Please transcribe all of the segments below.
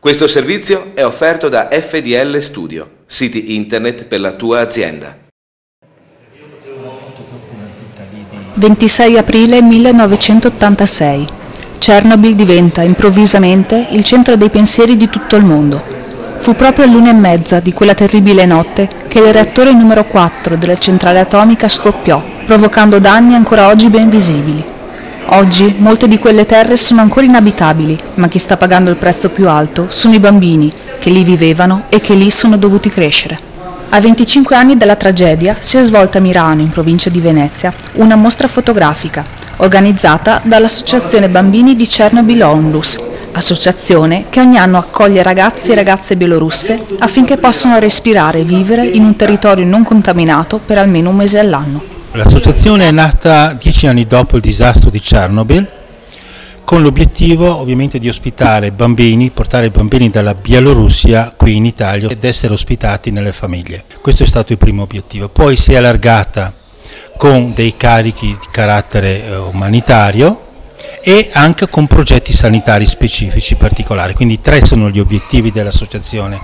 Questo servizio è offerto da FDL Studio, siti internet per la tua azienda. 26 aprile 1986. Chernobyl diventa improvvisamente il centro dei pensieri di tutto il mondo. Fu proprio all'1:30 di quella terribile notte che il reattore numero 4 della centrale atomica scoppiò, provocando danni ancora oggi ben visibili. Oggi molte di quelle terre sono ancora inabitabili, ma chi sta pagando il prezzo più alto sono i bambini che lì vivevano e che lì sono dovuti crescere. A 25 anni dalla tragedia si è svolta a Mirano, in provincia di Venezia, una mostra fotografica organizzata dall'Associazione Bambini di Chernobyl Onlus, associazione che ogni anno accoglie ragazzi e ragazze bielorusse affinché possano respirare e vivere in un territorio non contaminato per almeno un mese all'anno. L'associazione è nata 10 anni dopo il disastro di Chernobyl, con l'obiettivo ovviamente di ospitare bambini, portare i bambini dalla Bielorussia qui in Italia ed essere ospitati nelle famiglie. Questo è stato il primo obiettivo. Poi si è allargata con dei carichi di carattere umanitario e anche con progetti sanitari specifici particolari. Quindi 3 sono gli obiettivi dell'associazione: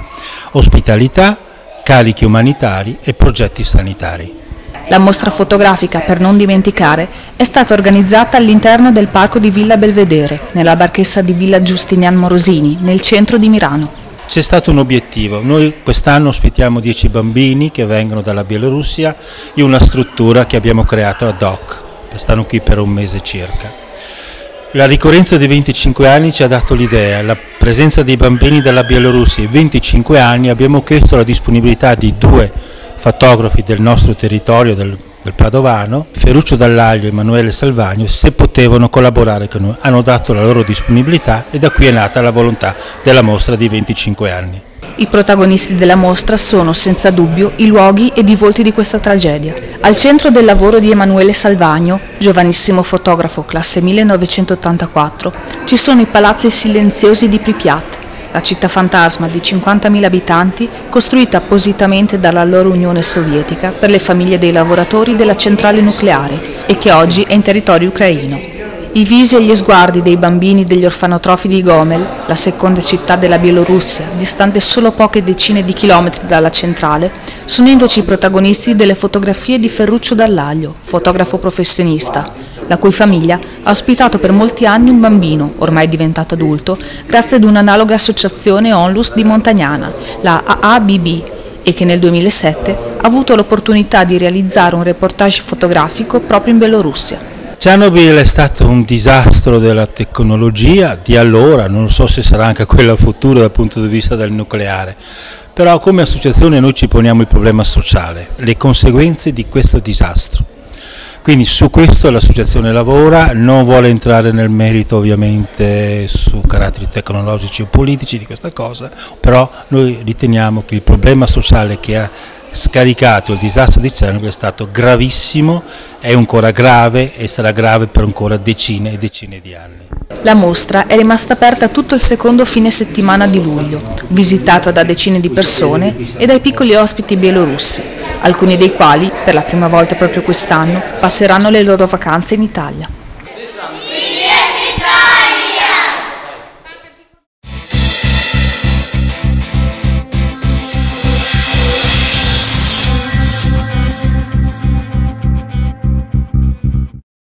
ospitalità, carichi umanitari e progetti sanitari. La mostra fotografica, per non dimenticare, è stata organizzata all'interno del parco di Villa Belvedere, nella barchessa di Villa Giustinian Morosini, nel centro di Mirano. C'è stato un obiettivo: noi quest'anno ospitiamo 10 bambini che vengono dalla Bielorussia in una struttura che abbiamo creato ad hoc, che stanno qui per un mese circa. La ricorrenza dei 25 anni ci ha dato l'idea, la presenza dei bambini dalla Bielorussia, 25 anni, abbiamo chiesto la disponibilità di 2 fotografi del nostro territorio, del Padovano, Ferruccio Dallaglio e Emanuele Salvagno, se potevano collaborare con noi. Hanno dato la loro disponibilità e da qui è nata la volontà della mostra di 25 anni. I protagonisti della mostra sono senza dubbio i luoghi ed i volti di questa tragedia. Al centro del lavoro di Emanuele Salvagno, giovanissimo fotografo classe 1984, ci sono i palazzi silenziosi di Pripyat, la città fantasma di 50.000 abitanti costruita appositamente dall'allora Unione Sovietica per le famiglie dei lavoratori della centrale nucleare e che oggi è in territorio ucraino. I visi e gli sguardi dei bambini degli orfanotrofi di Gomel, la seconda città della Bielorussia, distante solo poche decine di chilometri dalla centrale, sono invece i protagonisti delle fotografie di Ferruccio Dallaglio, fotografo professionista, la cui famiglia ha ospitato per molti anni un bambino, ormai diventato adulto, grazie ad un'analoga associazione Onlus di Montagnana, la AABB, e che nel 2007 ha avuto l'opportunità di realizzare un reportage fotografico proprio in Bielorussia. Chernobyl è stato un disastro della tecnologia di allora, non so se sarà anche quello futuro dal punto di vista del nucleare, però come associazione noi ci poniamo il problema sociale, le conseguenze di questo disastro. Quindi su questo l'associazione lavora, non vuole entrare nel merito ovviamente su caratteri tecnologici o politici di questa cosa, però noi riteniamo che il problema sociale che ha scaricato il disastro di Chernobyl è stato gravissimo, è ancora grave e sarà grave per ancora decine e decine di anni. La mostra è rimasta aperta tutto il secondo fine settimana di luglio, visitata da decine di persone e dai piccoli ospiti bielorussi, alcuni dei quali, per la prima volta proprio quest'anno, passeranno le loro vacanze in Italia.